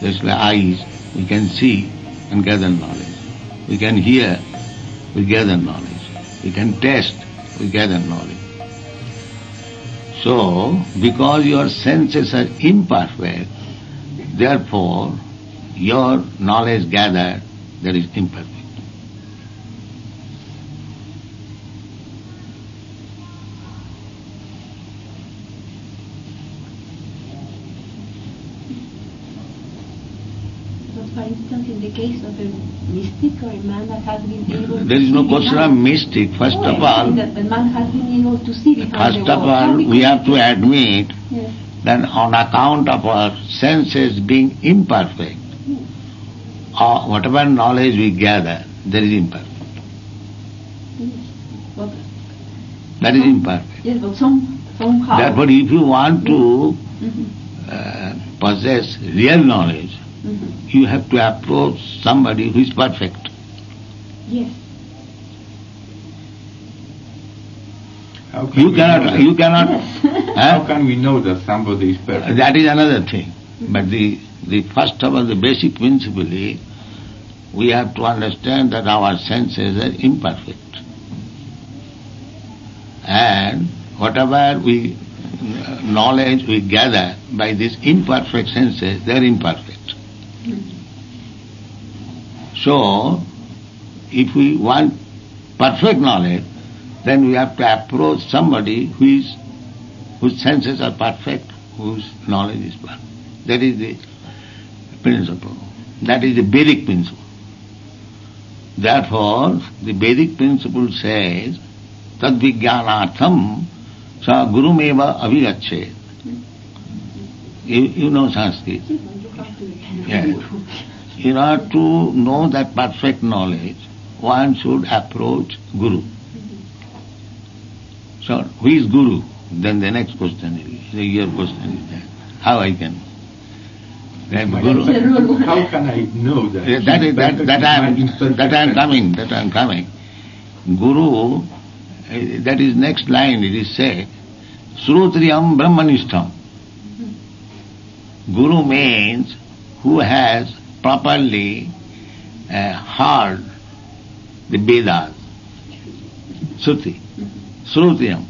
Just like eyes, we can see and gather knowledge. We can hear, we gather knowledge. We can taste, we gather knowledge. So, because your senses are imperfect, therefore your knowledge gathered, that is imperfect. But for instance, in the case of a mystic or a man that has been able to There is no see question of behind- mystic. First of all, that the man has been able to see behind first the of wall. all, How we have to can- admit Yes. that on account of our senses being imperfect, or whatever knowledge we gather, that is imperfect. Yes. But, That is imperfect. yes, but somehow. Therefore, if you want to Mhm. possess real knowledge, Mhm. you have to approach somebody who is perfect. Yes. How can You we know cannot, that? you cannot, Yes. How huh? can we know that somebody is perfect? That is another thing. But the first of all, the basic principle is, we have to understand that our senses are imperfect. And whatever knowledge we gather by these imperfect senses, they are imperfect. So, if we want perfect knowledge, then we have to approach somebody whose senses are perfect, whose knowledge is perfect. That is the principle. That is the Vedic principle. Therefore, the Vedic principle says, tad vijnanatham sa gurumeva avigachet. You know Sanskrit. You have to- Yes. In order to know that perfect knowledge, one should approach Guru. So, who is Guru? Then the next question is, your question is that, how I can? Then Guru. How can I know that? Yeah, that I am coming. Guru, that is next line, it is said, Srutriyam Brahmanishtam. Guru means who has properly heard the Vedas, Shruti, Srutriyam.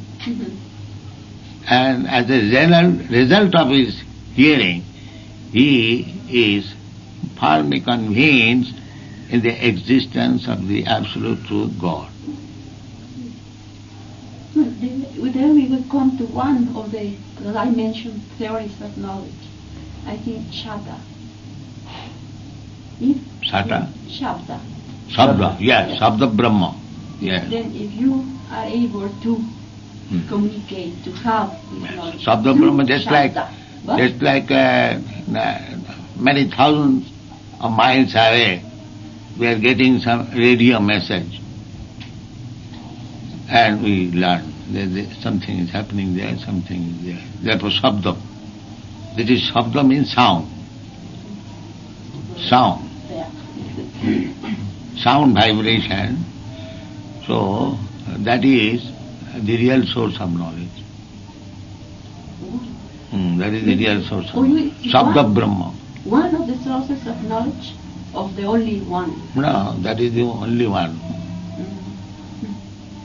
And as a result of his hearing, he is firmly convinced in the existence of the absolute truth God. Then we will come to one of the that I mentioned theories of knowledge. I think Shabda. If Sata? Shabda. Sabda, yes, Sabda Brahma. Yes. Then if you are able to communicate, to have this knowledge. Sabda through Brahma, just like many thousands of miles away, we are getting some radio message. And we learn that something is happening there, something is there. Therefore, Sabda. That is, Sabda means sound. Sound. There. Sound vibration. So, that is the real source of knowledge. That is the real source of knowledge. Sabda Brahma. One of the sources of knowledge, of the only one. No, that is the only one.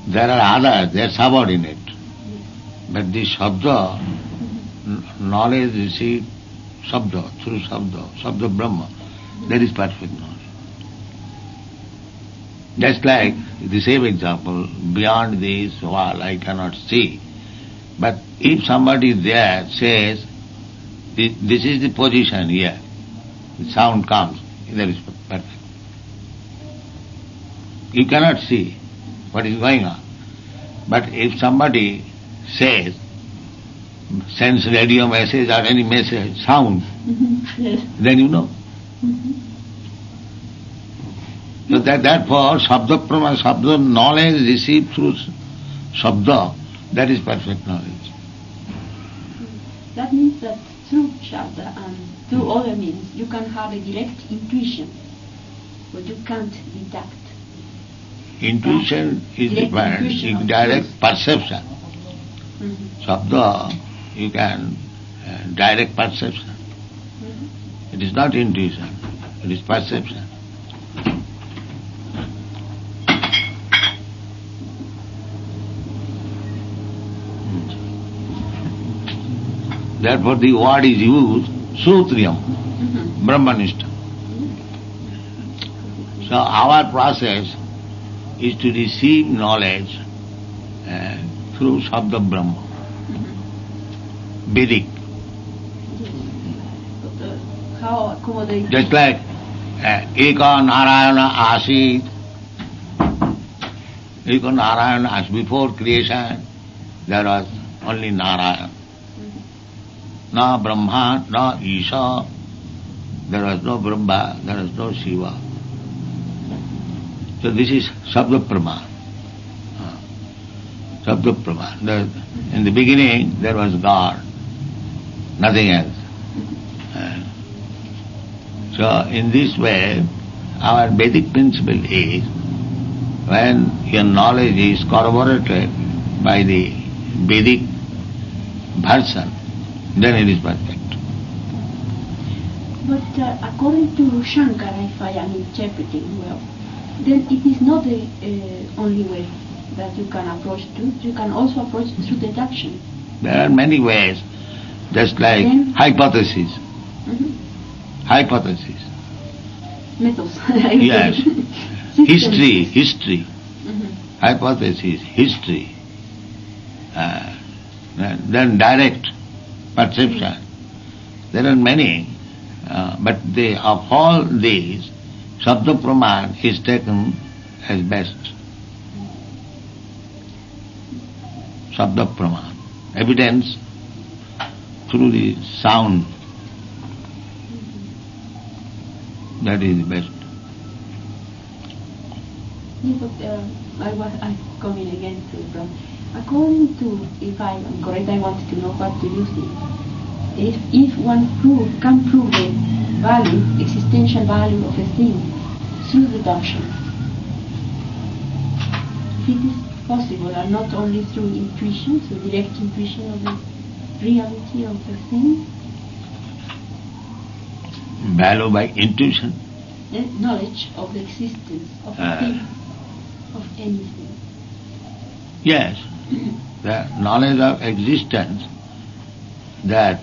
There are others, they are subordinate. But the Sabda, knowledge received Sabda, through Sabda, Sabda Brahma, that is perfect knowledge. Just like the same example, beyond this wall I cannot see. But if somebody there says, this is the position here, the sound comes, that is perfect. You cannot see what is going on. But if somebody says, sends radio message or any message, sound, Yes. then you know. So therefore, Sabda Prama, Sabda knowledge received through Sabda, that is perfect knowledge. That means that through Shabda and through other means, you can have a direct intuition, but you can't detect. Intuition is Direct different, intuition of direct truth. perception. Mhm. Sabda, you can direct perception. Mhm. It is not intuition, it is perception. Therefore the word is used, Sutriyam, Brahmanishta. So our process is to receive knowledge through Sabda Brahma, Vedic. But how accommodate? Just like Eka Narayana Asit. Eka Narayana Asit. Before creation there was only Narayana. Na Brahma, na Isha. There was no Brahma, there was no Shiva. So this is Sabda Praman. Sabda Praman. In the beginning there was God, nothing else. So in this way, our Vedic principle is, when your knowledge is corroborated by the Vedic version, then it is perfect. But according to Shankara, if I am interpreting well, then it is not the only way that you can approach truth. You can also approach through deduction. There are many ways, just like Then- hypothesis. Hypothesis. Methods. Yes. Systems. History. Hypothesis, history. Then direct perception. There are many, but of all these, Sabda Praman is taken as best. Sabda Praman. Evidence through the sound. That is best. Yeah, but I'm coming again to Brahma. According to, if I am correct, I wanted to know what do you think. If one can prove the value, existential value of a thing through deduction, if it is possible, and not only through intuition, through direct intuition of the reality of a thing, Value by intuition. the knowledge of the existence of a thing, of anything. Yes, the knowledge of existence, that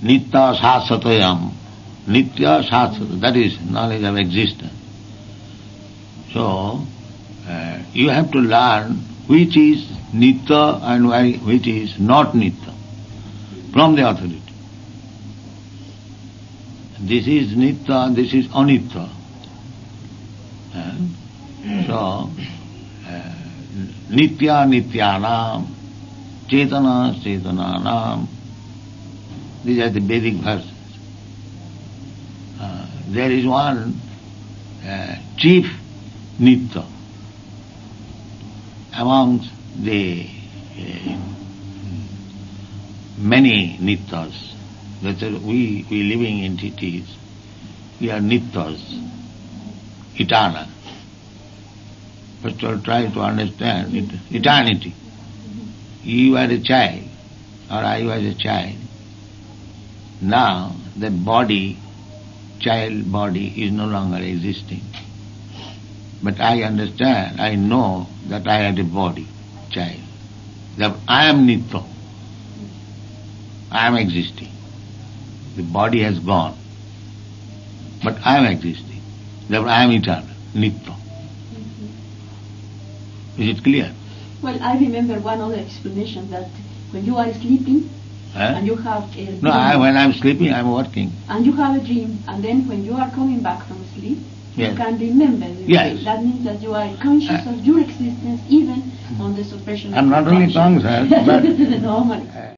Nitya Sasatayam, Nitya Sasatayam, that is knowledge of existence. So, you have to learn which is Nitya and which is not Nitya from the authority. This is Nitya, this is Anitya. So, Nitya Nityanam, Chetana Chetananam, these are the Vedic verses. There is one chief Nitya amongst the many Nityas. That is, we living entities, we are Nityas, eternal. First of all, try to understand eternity. You are a child, or I was a child. Now, the body, child body, is no longer existing. But I understand, I know that I had a body, child. That I am Nitya. I am existing. The body has gone. But I am existing. Therefore I am eternal, Nitya. Is it clear? Well, I remember one other explanation, that when you are sleeping and you have a dream, No, when I am sleeping, I am working. and you have a dream, and then when you are coming back from sleep, Yes. you can remember the Yes. dream. That means that you are conscious of your existence even on the suppression I am of not only conscience. conscious, but Normally.